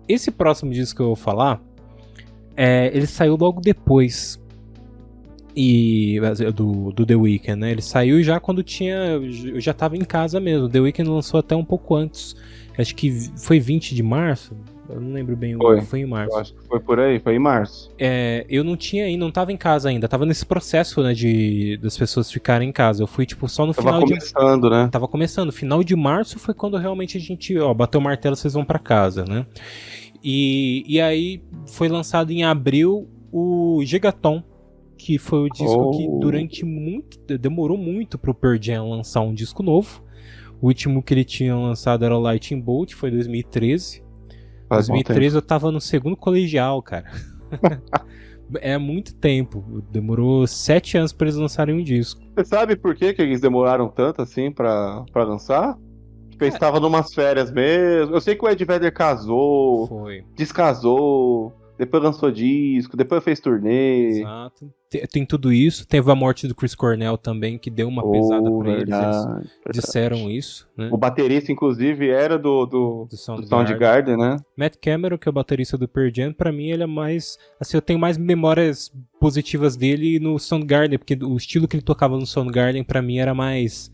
Esse próximo disco que eu vou falar, ele saiu logo depois do The Weeknd, né? Ele saiu já quando eu já tava em casa mesmo. The Weeknd lançou até um pouco antes. Acho que foi 20 de março. Eu não lembro bem. Foi em março. Eu acho que foi por aí, foi em março. Eu não tava em casa ainda. Tava nesse processo, né, das pessoas ficarem em casa. Eu fui, tipo, só no final de... Tava começando, né? Tava começando. Final de março foi quando realmente a gente, bateu o martelo, vocês vão pra casa, né? E aí foi lançado em abril o Gigaton, que foi o disco que demorou muito pro Pearl Jam lançar um disco novo. O último que ele tinha lançado era o Lightning Bolt, foi em 2013. Em 2013 eu tava no segundo colegial, cara. É muito tempo. Demorou 7 anos pra eles lançarem um disco. Você sabe por que eles demoraram tanto assim pra lançar? Porque eles estavam numas férias mesmo. Eu sei que o Ed Vedder casou, descasou, depois lançou disco, depois fez turnê. Exato. Tem tudo isso. Teve a morte do Chris Cornell também, que deu uma pesada pra eles. Eles disseram isso, né? O baterista, inclusive, era do Soundgarden, né? Matt Cameron, que é o baterista do Pearl Jam, pra mim ele é mais... Assim, eu tenho mais memórias positivas dele no Soundgarden, porque o estilo que ele tocava no Soundgarden, pra mim, era mais...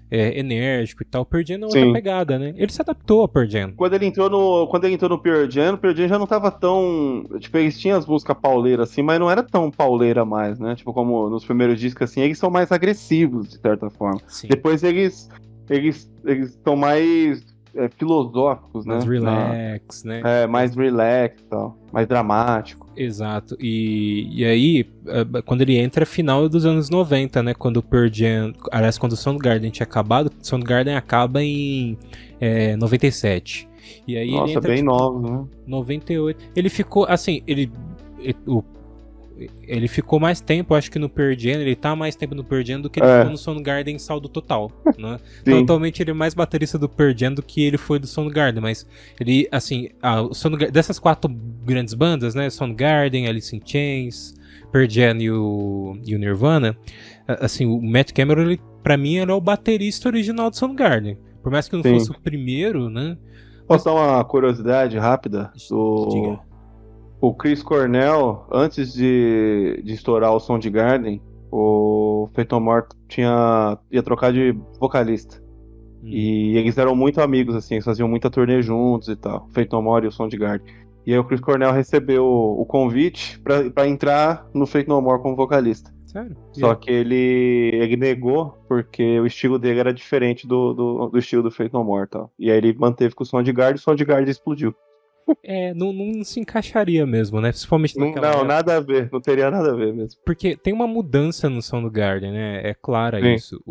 enérgico e tal. O Pearl Jam é outra pegada, né? Ele se adaptou ao Pearl Jam. Quando ele entrou no Pearl Jam, o Pearl Jam já não tava tão... Tipo, eles tinham as músicas pauleiras, assim, mas não era tão pauleira mais, né? Tipo, como nos primeiros discos, assim, eles são mais agressivos, de certa forma. Sim. Depois eles estão mais filosóficos, mais né? Relax, né? Mais relax e tal. Mais dramático. Exato. E aí, quando ele entra, é final dos anos 90, né? Quando o Pearl Jam... Aliás, quando o Soundgarden tinha acabado, o Soundgarden acaba em 97. E aí Nossa, ele entra, bem novo, né? 98. Ele ficou, assim, ele ficou mais tempo, acho que no Pearl Jam, ele tá mais tempo no Pearl Jam do que ele ficou no Soundgarden em saldo total, né? Então, atualmente ele é mais baterista do Pearl Jam do que ele foi do Soundgarden, mas ele, assim, dessas 4 grandes bandas, né, Soundgarden, Alice in Chains, Pearl Jam e o Nirvana, assim, o Matt Cameron, ele, pra mim, ele é o baterista original do Soundgarden, por mais que não fosse o primeiro, né? Posso dar uma curiosidade rápida? Diga. O Chris Cornell, antes de estourar o Soundgarden, o Faith No More ia trocar de vocalista. E eles eram muito amigos, assim, eles faziam muita turnê juntos e tal, Faith No More e o Soundgarden. E aí o Chris Cornell recebeu o convite pra entrar no Faith No More como vocalista. Sério? Só que ele negou, porque o estilo dele era diferente do estilo do Faith No More e tal. E aí ele manteve com o Soundgarden explodiu. Não se encaixaria mesmo, né? Principalmente naquela época. Nada a ver, não teria nada a ver mesmo. Porque tem uma mudança no Soundgarden, né? É clara isso.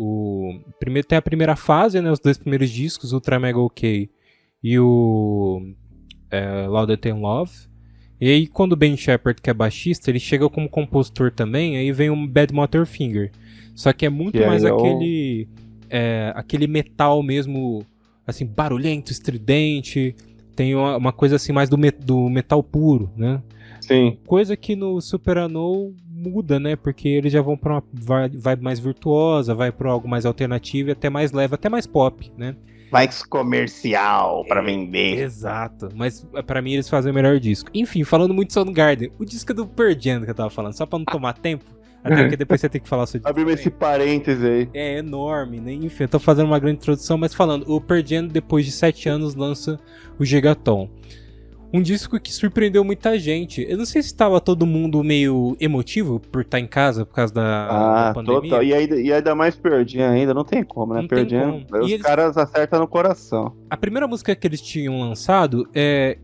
Primeiro tem a primeira fase, né? Os 2 primeiros discos, Ultra Mega OK e o Louder Than Love. E aí quando o Ben Shepherd, que é baixista, ele chega como compositor também, aí vem o Bad Motorfinger. Só que é muito mais aquele metal mesmo, assim, barulhento, estridente. Tem uma coisa assim mais do metal puro, né? Sim. Coisa que no Superunknown muda, né? Porque eles já vão pra uma vibe mais virtuosa, vai pra algo mais alternativo e até mais leve, até mais pop, né? Mais comercial pra vender. Exato. Mas pra mim eles fazem o melhor disco. Enfim, falando muito de Soundgarden, o disco do Pearl Jam que eu tava falando, só pra não tomar tempo, até porque depois você tem que falar o seu disco. Abriu esse parêntese aí. É enorme, né? Enfim, eu tô fazendo uma grande introdução, mas falando, o Pearl Jam, depois de 7 anos, lança o Gigaton. Um disco que surpreendeu muita gente. Eu não sei se estava todo mundo meio emotivo por estar em casa por causa da pandemia. Total. E ainda mais Pearl Jam ainda, não tem como, né? Pearl Jam, os caras acertam no coração. A primeira música que eles tinham lançado,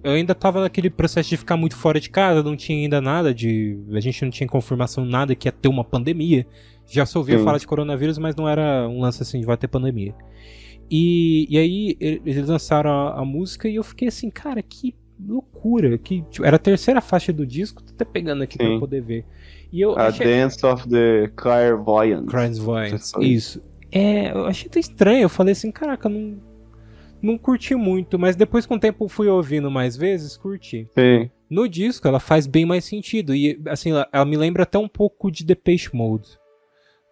eu ainda tava naquele processo de ficar muito fora de casa, não tinha ainda nada a gente não tinha confirmação nada que ia ter uma pandemia. Já se ouvia falar de coronavírus, mas não era um lance assim de vai ter pandemia. E aí eles lançaram a música e eu fiquei assim, cara, que loucura, que tipo, era a terceira faixa do disco, tô até pegando aqui pra poder ver. E eu Dance of the Clairvoyance. Isso. Eu achei até estranho, eu falei assim, caraca, não curti muito, mas depois com o tempo fui ouvindo mais vezes, curti. Sim. No disco ela faz bem mais sentido, e assim, ela me lembra até um pouco de Depeche Mode.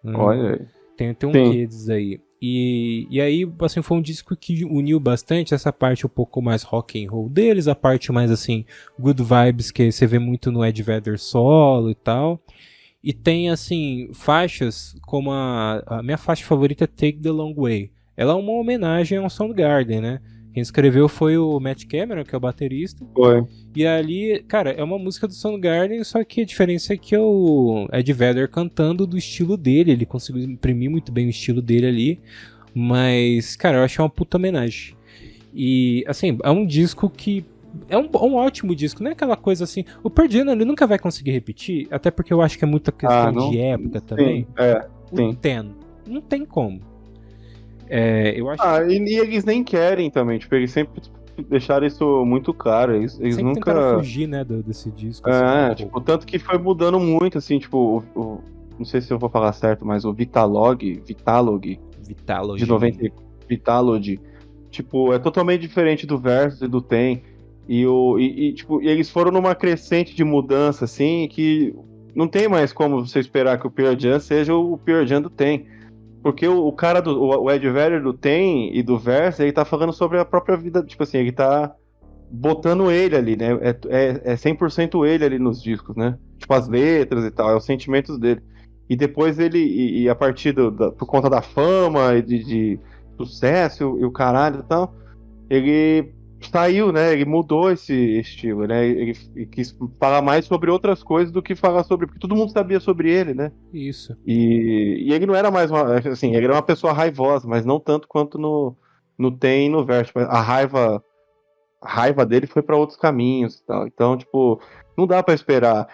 Olha aí. Tem um quê disso aí. E aí, assim, foi um disco que uniu bastante essa parte um pouco mais rock and roll deles, a parte mais, assim, good vibes, que você vê muito no Ed Vedder solo e tal. E tem, assim, faixas como a minha faixa favorita é Take the Long Way. Ela é uma homenagem ao Soundgarden, né? Quem escreveu foi o Matt Cameron, que é o baterista. Foi. E ali, cara, é uma música do Soundgarden, só que a diferença é que é o Ed Vedder cantando do estilo dele. Ele conseguiu imprimir muito bem o estilo dele ali. Mas, cara, eu achei uma puta homenagem. E, assim, é um disco que... É um ótimo disco, não é aquela coisa assim... O Pearl Jam, ele nunca vai conseguir repetir, até porque eu acho que é muita questão de época também. Sim. O Ten, não tem como. Eu acho e eles nem querem também, tipo, eles sempre deixaram isso muito claro, eles sempre nunca... tentaram fugir, né, desse disco. Assim, tipo, tanto que foi mudando muito, assim, tipo, não sei se eu vou falar certo, mas o Vitalogy, de 90, Vitalogy, tipo, é totalmente diferente do Versus e do Tem, tipo, e eles foram numa crescente de mudança, assim, que não tem mais como você esperar que o Pearl Jam seja o Pearl Jam do Tem. Porque o cara o Ed Vedder do Tem e do Verse, ele tá falando sobre a própria vida, tipo assim, ele tá botando ele ali, né? É 100% ele ali nos discos, né? Tipo, as letras e tal, é os sentimentos dele. E depois ele, a partir por conta da fama e de sucesso e o caralho e tal, ele saiu, né? Ele mudou esse estilo, né? Ele quis falar mais sobre outras coisas do que falar sobre... Porque todo mundo sabia sobre ele, né? Isso. E ele não era mais assim, ele era uma pessoa raivosa, mas não tanto quanto no Tem e no Verse. A raiva dele foi para outros caminhos e tal. Então, tipo, não dá para esperar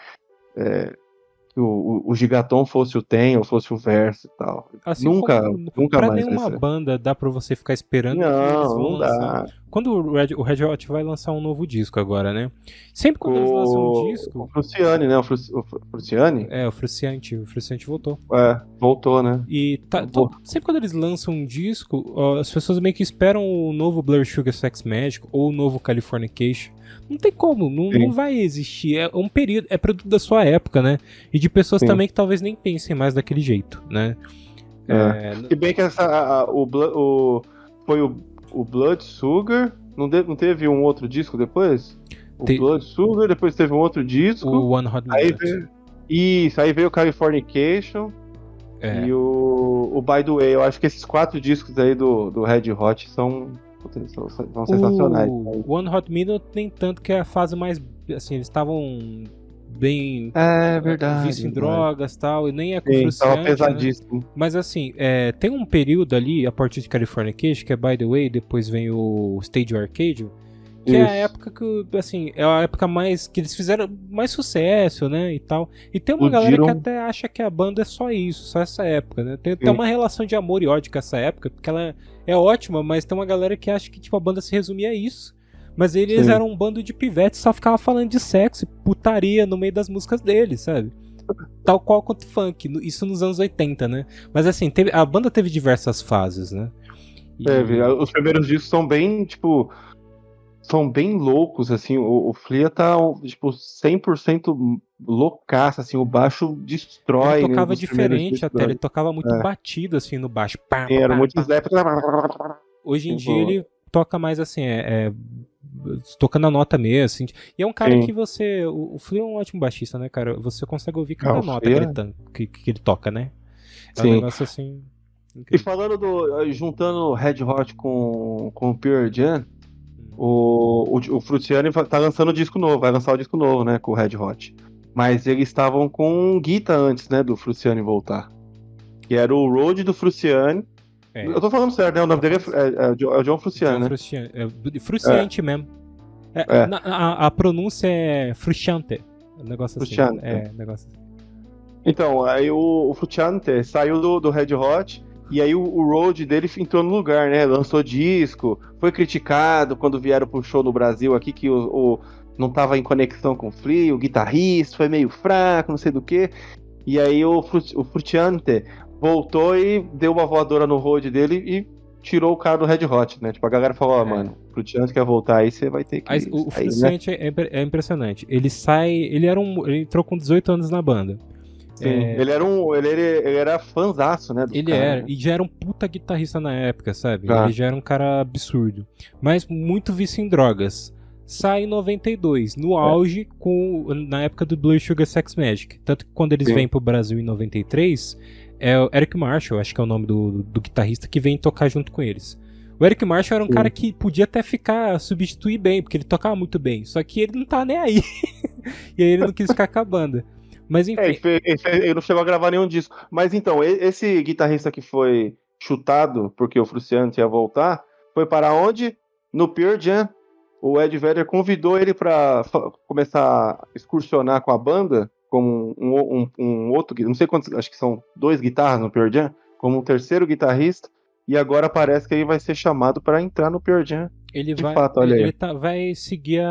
que o Gigaton fosse o Tem ou fosse o Verse e tal. Assim nunca pra mais vai nenhuma ser. banda dá pra você ficar esperando que eles vão Não lançar. dá. Quando o Red Hot vai lançar um novo disco agora, né? Sempre quando eles lançam um disco... O Fruciane, né? O Fruciane? O Fruciante voltou. Voltou, né? E sempre quando eles lançam um disco, as pessoas meio que esperam o novo Blur Sugar Sex Magic ou o novo Californication. Não tem como, não vai existir. É um período, é produto da sua época, né? E de pessoas também que talvez nem pensem mais daquele jeito, né? Se bem que foi o Blood Sugar, não teve um outro disco depois? Blood Sugar, depois teve um outro disco. O One Hot Minute. Aí veio o Californication e o By The Way. Eu acho que esses 4 discos aí do Red Hot são sensacionais. O One Hot Minute nem tanto, que é a fase mais... Assim, eles estavam bem... verdade. Vício em drogas e tal, e nem é com Sim, Fruciante, tava pesadíssimo. né? Mas assim, tem um período ali, a partir de Californication, que é By The Way, depois vem o Stage Arcade, que é a época que, assim, é a época mais que eles fizeram mais sucesso, né, e tal. E tem uma galera que até acha que a banda é só isso, só essa época, né? Tem uma relação de amor e ódio com essa época, porque ela é ótima, mas tem uma galera que acha que, tipo, a banda se resumia a isso. Mas eles eram um bando de pivetes, só ficava falando de sexo e putaria no meio das músicas deles, sabe? Tal qual quanto funk, isso nos anos 80, né? Mas assim, a banda teve diversas fases, né? Os primeiros discos são bem, tipo... São bem loucos, assim, o Flea tá, tipo, 100% loucaço, assim, o baixo destrói. Ele tocava diferente até, ele tocava muito batido, assim, no baixo. Era muito slap. Hoje em dia ele toca mais, assim, tocando a nota mesmo, assim. E é um cara que você... O Flea é um ótimo baixista, né, cara? Você consegue ouvir cada nota que ele toca, né? É um negócio, assim... Incrível. E falando juntando Red Hot com o Pearl Jam, o Fruciane tá lançando disco novo, vai lançar o disco novo, né, com o Red Hot. Mas eles estavam com um Guita antes, né, do Fruciane voltar. Que era o Road do Fruciane. Eu tô falando certo, né? O nome dele é John Fruciane, né? Fruciante mesmo. A pronúncia é Frusciante. Um negócio assim. Negócio assim. Então, aí o Frusciante saiu do Red Hot. E aí o road dele entrou no lugar, né? Lançou disco, foi criticado quando vieram pro show no Brasil aqui, que não tava em conexão com o Flea, o guitarrista foi meio fraco, não sei do que. E aí o Fruciante voltou e deu uma voadora no road dele e tirou o cara do Red Hot, né? Tipo, a galera falou, mano, o Fruciante quer voltar aí, você vai ter que... O Fruciante, né? É impressionante. Ele entrou com 18 anos na banda. Sim, ele era fanzaço, né, Ele cara, era, né? e já era um puta guitarrista na época, sabe? Já. Ele já era um cara absurdo. Mas muito vício em drogas. Sai em 92, no auge, na época do Blood Sugar Sex Magic. Tanto que quando eles Sim. vêm pro Brasil em 93, é o Eric Marshall, acho que é o nome do guitarrista, que vem tocar junto com eles. O Eric Marshall era um cara que podia até substituir bem, porque ele tocava muito bem. Só que ele não tá nem aí. E aí ele não quis ficar com a banda. Mas enfim. Ele não chegou a gravar nenhum disco. Mas então, esse guitarrista que foi chutado porque o Frusciante ia voltar, foi para onde? No Pearl Jam. O Ed Vedder convidou ele para começar a excursionar com a banda, como um outro, não sei quantos, acho que são 2 guitarras no Pearl Jam, como um terceiro guitarrista, e agora parece que ele vai ser chamado para entrar no Pearl Jam. Ele vai seguir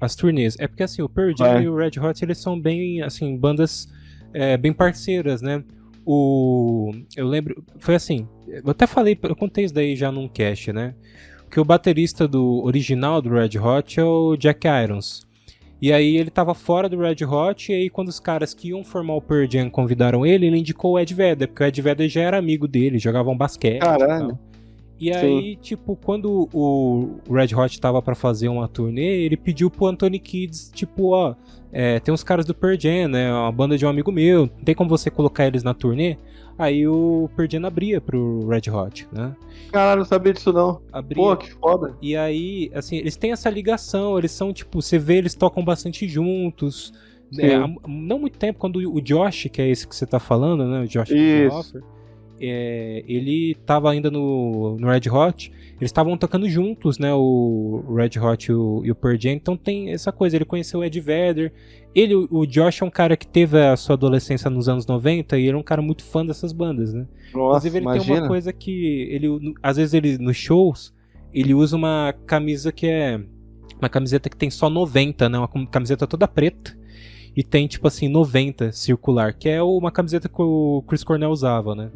as turnês. É porque assim, o Pearl Jam e o Red Hot, eles são bem, assim, bandas bem parceiras, né? Eu lembro, foi assim, eu contei isso daí já num cast, né? Que o baterista do original do Red Hot é o Jack Irons. E aí ele tava fora do Red Hot, e aí quando os caras que iam formar o Pearl Jam convidaram ele indicou o Ed Vedder, porque o Ed Vedder já era amigo dele, jogavam basquete. Caralho. E tal. E aí, tipo, quando o Red Hot tava pra fazer uma turnê, ele pediu pro Anthony Kiedis, tipo, tem uns caras do Pearl Jam, né, uma banda de um amigo meu, não tem como você colocar eles na turnê? Aí o Pearl Jam abria pro Red Hot, né? Caralho, não sabia disso não. Abria. Pô, que foda. E aí, assim, eles têm essa ligação, eles são, tipo, você vê, eles tocam bastante juntos. Não muito tempo, quando o Josh, que é esse que você tá falando, né, o Josh Offer, ele tava ainda no Red Hot, eles estavam tocando juntos, né, o Red Hot e o Pearl Jam, então tem essa coisa, ele conheceu o Ed Vedder, o Josh é um cara que teve a sua adolescência nos anos 90 e ele é um cara muito fã dessas bandas, né. Nossa, inclusive ele imagina. tem uma coisa que, às vezes ele, nos shows, ele usa uma camisa que é uma camiseta que tem só 90, né, uma camiseta toda preta, e tem tipo assim 90 circular, que é uma camiseta que o Chris Cornell usava, né.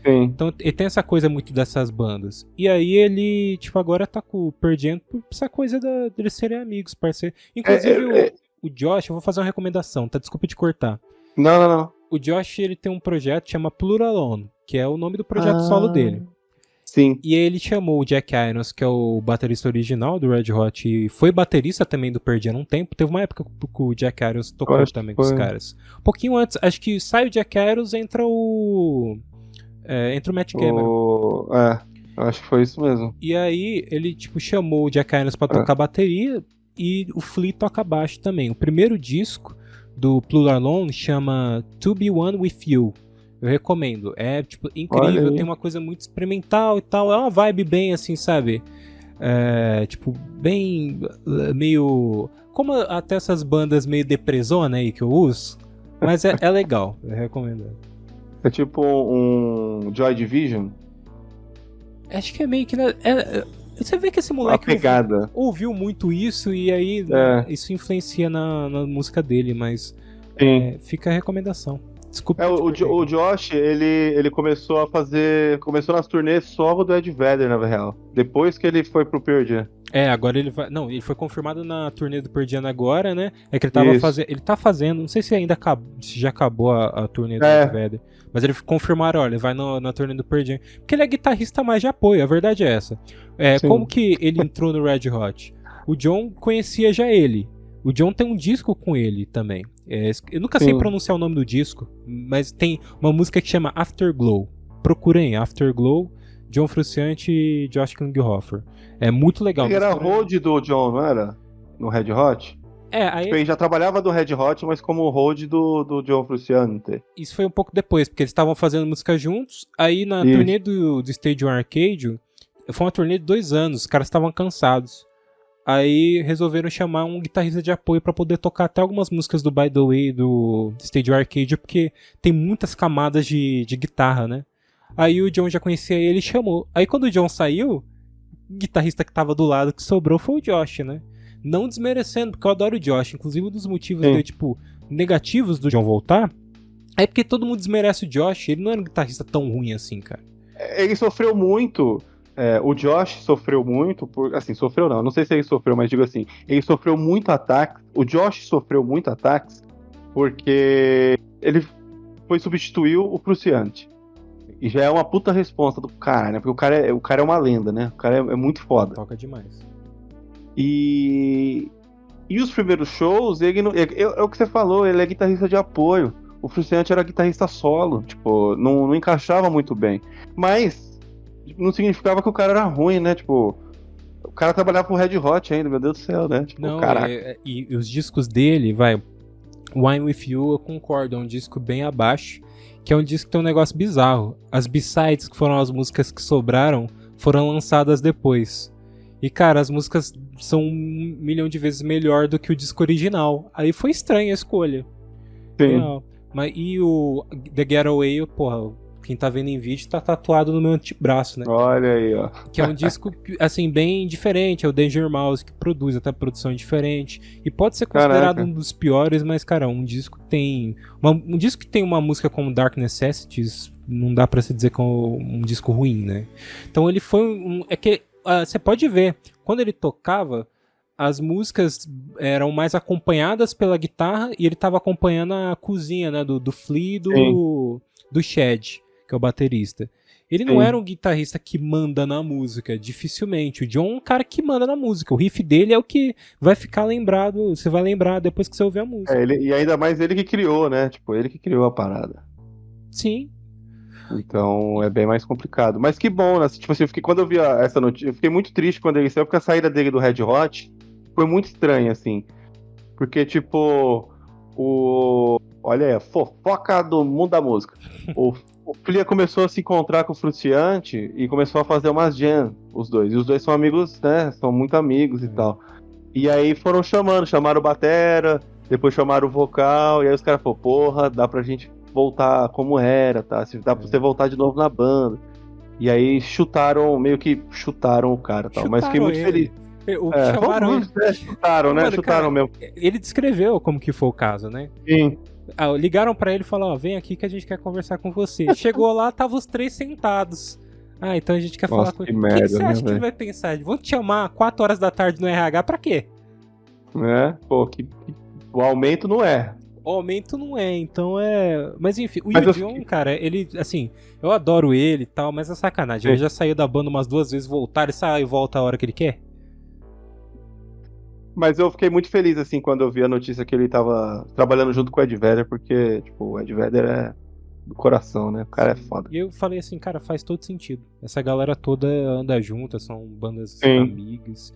Sim. Então ele tem essa coisa muito dessas bandas. E aí ele, tipo, agora tá com o Pearl Jam por essa coisa deles serem amigos, parceiro. Inclusive o Josh, eu vou fazer uma recomendação, tá? Desculpa te cortar. Não. O Josh, ele tem um projeto que chama Pluralone, que é o nome do projeto solo dele. Sim. E aí ele chamou o Jack Irons, que é o baterista original do Red Hot, e foi baterista também do Pearl Jam há um tempo. Teve uma época que o Jack Irons tocou também com os caras. Um pouquinho antes, acho que sai o Jack Irons, entra o Matt Cameron. Acho que foi isso mesmo. E aí ele tipo chamou o Jack Irons pra tocar bateria e o Flea toca baixo também. O primeiro disco do Pluralone chama To Be One With You. Eu recomendo. É tipo incrível, tem uma coisa muito experimental e tal. É uma vibe bem assim, sabe? Tipo, bem meio... Como até essas bandas meio depressona aí que eu uso. Mas é legal, eu recomendo. É tipo um Joy Division? Acho que é meio que... você vê que esse moleque ouviu muito isso e aí isso influencia na música dele, mas fica a recomendação. Desculpa. O Josh, ele começou nas turnês solo do Ed Vedder, na real. Depois que ele foi pro Pearl Jam. Agora ele vai... Não, ele foi confirmado na turnê do Pearl Jam agora, né? É que ele tava fazendo... Ele tá fazendo... Não sei se ainda se já acabou a turnê do Ed Vedder. Mas ele confirmaram, olha, ele vai na turnê do Pearl Jam. Porque ele é guitarrista mais de apoio, a verdade é essa. Como que ele entrou no Red Hot? O John conhecia já ele. O John tem um disco com ele também. Eu nunca sei pronunciar o nome do disco, mas tem uma música que chama Afterglow. Procurem, Afterglow, John Frusciante e Josh Klinghoffer. É muito legal. Ele era road do John, não era? No Red Hot? Ele já trabalhava do Red Hot, mas como road do John Frusciante. Isso foi um pouco depois, porque eles estavam fazendo música juntos. Aí na turnê do Stadium Arcadium, foi uma turnê de 2 anos, os caras estavam cansados. Aí resolveram chamar um guitarrista de apoio pra poder tocar até algumas músicas do By The Way, do Stadium Arcadium, porque tem muitas camadas de guitarra, né? Aí o John já conhecia ele e chamou. Aí quando o John saiu, o guitarrista que tava do lado que sobrou foi o Josh, né? Não desmerecendo, porque eu adoro o Josh. Inclusive um dos motivos negativos do John voltar é porque todo mundo desmerece o Josh. Ele não era um guitarrista tão ruim assim, cara. Ele sofreu muito... o Josh sofreu muito, sofreu não sei se ele sofreu, mas digo assim, ele sofreu muito ataque, o Josh sofreu muito ataques, porque ele foi substituir o Frusciante. E já é uma puta responsa do cara, né? Porque o cara é uma lenda, né? O cara é muito foda. Toca demais. E os primeiros shows, ele não, é o que você falou, ele é guitarrista de apoio. O Frusciante era guitarrista solo, tipo, não encaixava muito bem. Mas não significava que o cara era ruim, né? Tipo, o cara trabalhava pro Red Hot ainda, meu Deus do céu, né? Tipo, Não, caraca. e os discos dele, Wine With You, eu concordo, é um disco bem abaixo, que é um disco que tem um negócio bizarro. As B-sides, que foram as músicas que sobraram, foram lançadas depois. E, cara, as músicas são 1.000.000 de vezes melhor do que o disco original. Aí foi estranha a escolha. Sim. Real. Mas, e o The Getaway, porra, quem tá vendo em vídeo tá tatuado no meu antebraço, né? Olha aí, ó. Que é um disco, assim, bem diferente. É o Danger Mouse que produz, até produção diferente. E pode ser considerado Caraca. um dos piores, mas, cara, um disco que tem uma música como Dark Necessities, não dá pra se dizer que é um disco ruim, né? Então ele foi é que você pode ver, quando ele tocava, as músicas eram mais acompanhadas pela guitarra e ele tava acompanhando a cozinha, né, do Flea e do Chad, que é o baterista. Ele não era um guitarrista que manda na música, dificilmente. O John é um cara que manda na música. O riff dele é o que vai ficar lembrado, você vai lembrar depois que você ouvir a música. E ainda mais ele que criou, né? Tipo, ele que criou a parada. Sim. Então é bem mais complicado. Mas que bom, né? Tipo assim, quando eu vi essa notícia, eu fiquei muito triste quando ele saiu, porque a saída dele do Red Hot foi muito estranha, assim. Porque, tipo, olha aí, a fofoca do mundo da música. O Flea começou a se encontrar com o Frusciante e começou a fazer umas jam, os dois. E os dois são amigos, né? São muito amigos e tal. E aí foram chamaram o batera, depois chamaram o vocal, e aí os caras falaram, porra, dá pra gente voltar como era, tá? Dá pra você voltar de novo na banda. E aí meio que chutaram o cara, tal. Mas fiquei muito feliz. Chamaram ele. Chutaram, né? Mano, Chutaram cara, mesmo. ele descreveu como que foi o caso, né? Sim. Ligaram pra ele e falaram, vem aqui que a gente quer conversar com você. Chegou lá, tava os três sentados. Então a gente quer falar com ele. O que você acha que ele vai pensar? Vão te chamar 4 horas da tarde no RH pra quê? Pô, o aumento não é. O aumento não é, então é... Mas enfim, o Yu John, cara, ele, assim, eu adoro ele e tal, mas é sacanagem. Ele já saiu da banda umas 2 vezes, ele sai e volta a hora que ele quer. Mas eu fiquei muito feliz, assim, quando eu vi a notícia que ele tava trabalhando junto com o Ed Vedder, porque, tipo, o Ed Vedder é do coração, né? O cara é foda. E eu falei assim, cara, faz todo sentido. Essa galera toda anda junta, são bandas amigas.